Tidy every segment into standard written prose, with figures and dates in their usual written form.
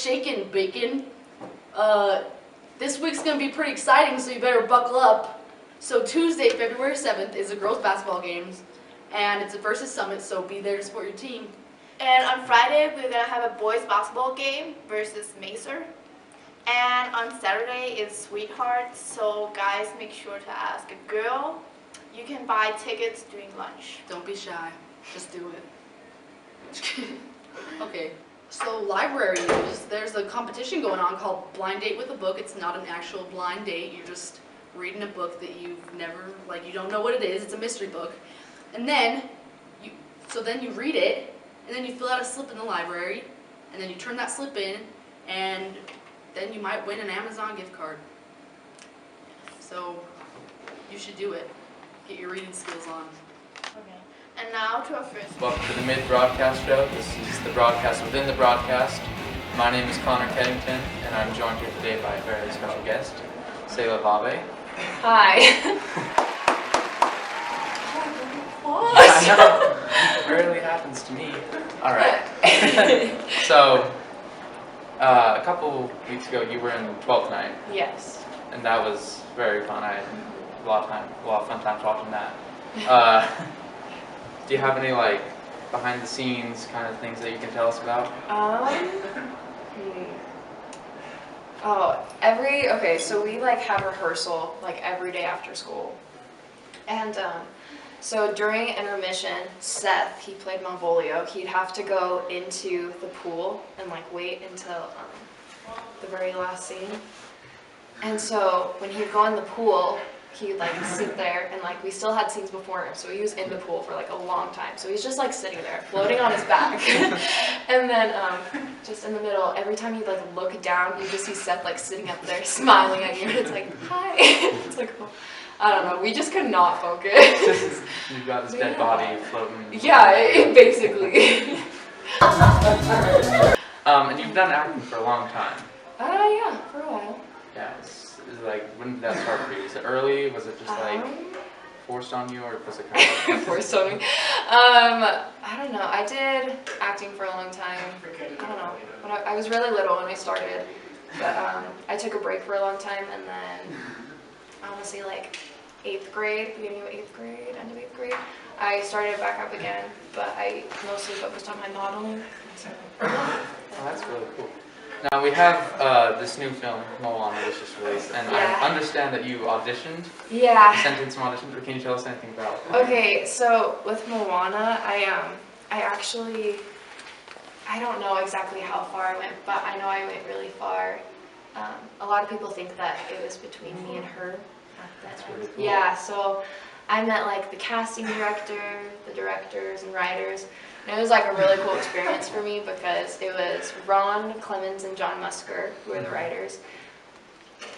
shaking, bacon. This week's gonna be pretty exciting, so you better buckle up. So Tuesday, February 7th is the girls' basketball games, and it's a versus summit, so be there to support your team. And on Friday, we're gonna have a boys' basketball game versus Macer. And on Saturday is Sweethearts, so guys, make sure to ask a girl. You can buy tickets during lunch. Don't be shy, just do it. Okay, so library news. There's a competition going on called Blind Date with a Book. It's not an actual blind date. You're just reading a book that you've never, you don't know what it is. It's a mystery book. And then you read it, and then you fill out a slip in the library, and then you turn that slip in, and then you might win an Amazon gift card. So you should do it. Get your reading skills on. Okay. And now to our first. Welcome to the Mid-Broadcast Show. This is the broadcast within the broadcast. My name is Connor Keddington, and I'm joined here today by a very special guest, Selah Vave. Hi. I know. It rarely happens to me. All right. So, a couple weeks ago, you were in 12th night. Yes. And that was very fun. I had a lot of fun times watching that. Do you have any behind the scenes kind of things that you can tell us about? So we have rehearsal every day after school. And so during intermission, Seth, he played Malvolio. He'd have to go into the pool and wait until the very last scene. And so when he'd go in the pool, he'd sit there, and we still had scenes before him, so he was in the pool for a long time. So he's just sitting there, floating on his back. And then just in the middle, every time you look down, you just see Seth sitting up there smiling at you, and it's hi. It's oh, I don't know, we just could not focus. You've got this dead body floating. Yeah, basically. And you've done acting for a long time. Yeah, for a while. Yeah, when did that start for you? Was it early? Was it just forced on you, or was it kind of forced on me? I don't know. I did acting for a long time. I don't know. I was really little when I started, but I took a break for a long time, and then I want to say 8th grade, beginning of 8th grade, end of 8th grade, I started back up again, but I mostly focused on my modeling. So, Oh, that's really cool. Now we have this new film, Moana, was just released, and yeah. I understand that you auditioned. Yeah. Sent in some auditions, but can you tell us anything about it? Okay, so with Moana, I actually, I don't know exactly how far I went, but I know I went really far. A lot of people think that it was between me and her. That's really cool. Yeah, so I met the casting director, the directors and writers. And it was a really cool experience for me because it was Ron Clemens and John Musker who were the writers.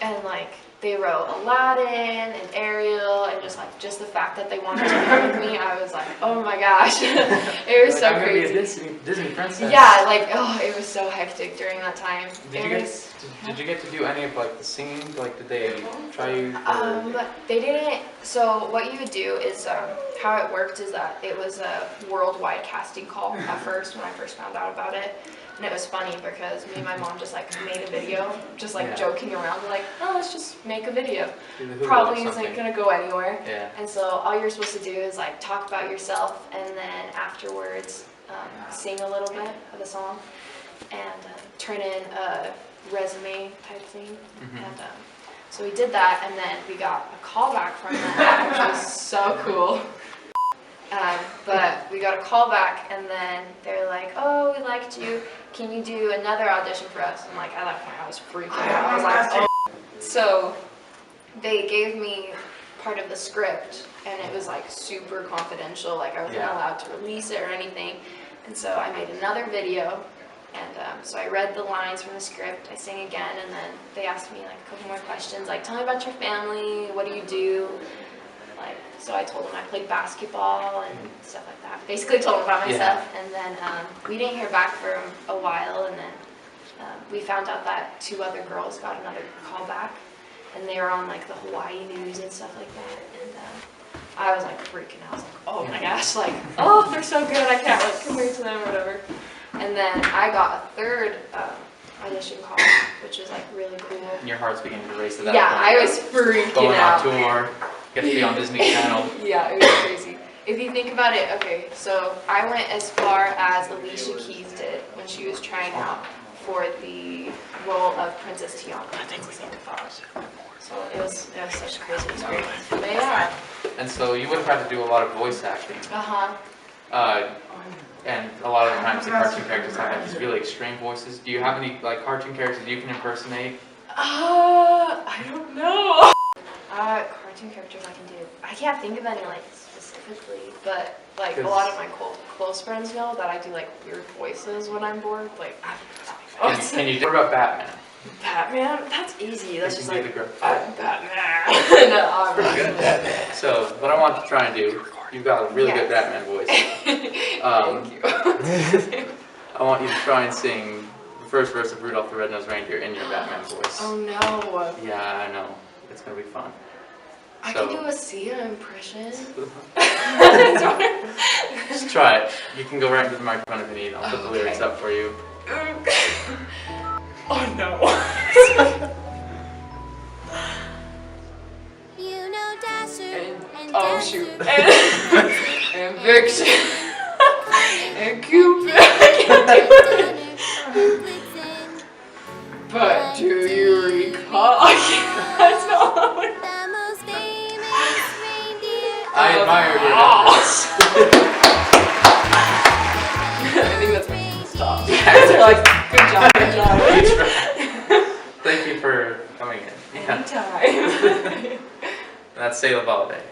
And they wrote Aladdin and Ariel, and just the fact that they wanted to work with me, I was oh my gosh. It was so crazy. Be a Disney princess. Yeah, it was so hectic during that time. Did you get to do any of the singing? Did they try you? They didn't. So what you would do is how it worked is that it was a worldwide casting call at first when I first found out about it. And it was funny because me and my mom just made a video, just joking around, oh, let's just make a video. Probably isn't gonna go anywhere. Yeah. And so all you're supposed to do is talk about yourself, and then afterwards sing a little bit of the song, and turn in a resume type thing. Mm-hmm. And so we did that, and then we got a call back from them, which was so cool. But we got a call back, and then they're oh, we liked you. Can you do another audition for us? And at that point, I was freaking out. I was oh. So they gave me part of the script, and it was super confidential. I wasn't allowed to release it or anything. And so I made another video, and so I read the lines from the script. I sang again, and then they asked me a couple more questions, tell me about your family. What do you do? So I told them I played basketball and stuff like that. Basically told them about myself, and then we didn't hear back for a while, and then we found out that 2 other girls got another call back, and they were on the Hawaii news and stuff like that, and I was freaking out. I was oh my gosh, oh, they're so good, I can't compare to them or whatever. And then I got a third audition call, which was like really cool. And your heart's beginning to race at that Yeah, point. I was freaking Going out. on tour, get to be on Disney Channel. Yeah, it was crazy. If you think about it, okay, so I went as far as Alicia Keys did when she was trying out for the role of Princess Tiana. So it was such a crazy experience. But yeah. And so you would have had to do a lot of voice acting. Uh-huh. And a lot of the times the cartoon characters have these really extreme voices. Do you have any like cartoon characters you can impersonate? I don't know. Cartoon characters I can do. I can't think of any like specifically, but like a lot of my close friends know that I do like weird voices when I'm bored. Like, Can you do what about Batman? Batman? That's easy. That's just You like, can do the I'm Batman. No, I'm not. So what I want to try and do, you've got a really good Batman voice. Thank you. I want you to try and sing the first verse of Rudolph the Red-Nosed Reindeer in your Batman voice. Oh no. Yeah, I know. It's gonna be fun. I can do a Sia impression. Just try it. You can go right into the microphone if you need. I'll put the lyrics up for you. Oh no. You know Dasher and Oh Dancer shoot. And Vixen. And Cupid. I can't do it. and Blitzen, But do you recall? That's not what we're the most famous reindeer. I admire your I think that's stop. They're like, good job, good job. Thank you for coming in. Yeah. Anytime. That's Say La Balade.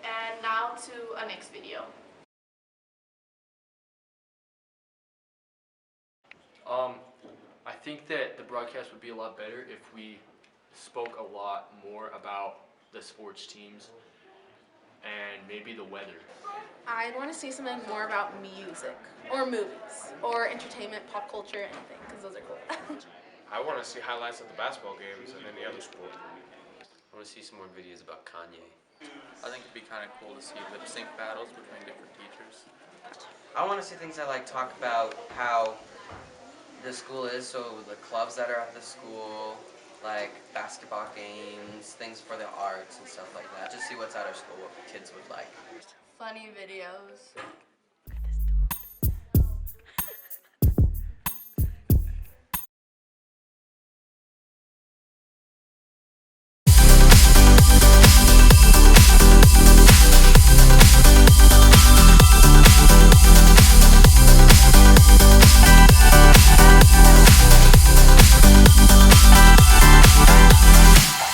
And now to our next video. I think that the broadcast would be a lot better if we spoke a lot more about the sports teams and maybe the weather. I'd want to see something more about music or movies or entertainment, pop culture, anything, because those are cool. I want to see highlights of the basketball games and any other sport. I want to see some more videos about Kanye. I think it'd be kind of cool to see lip sync battles between different teachers. I want to see things that talk about how the school is, so the clubs that are at the school, like basketball games, things for the arts and stuff like that. Just see what's at our school, what kids would like. Funny videos.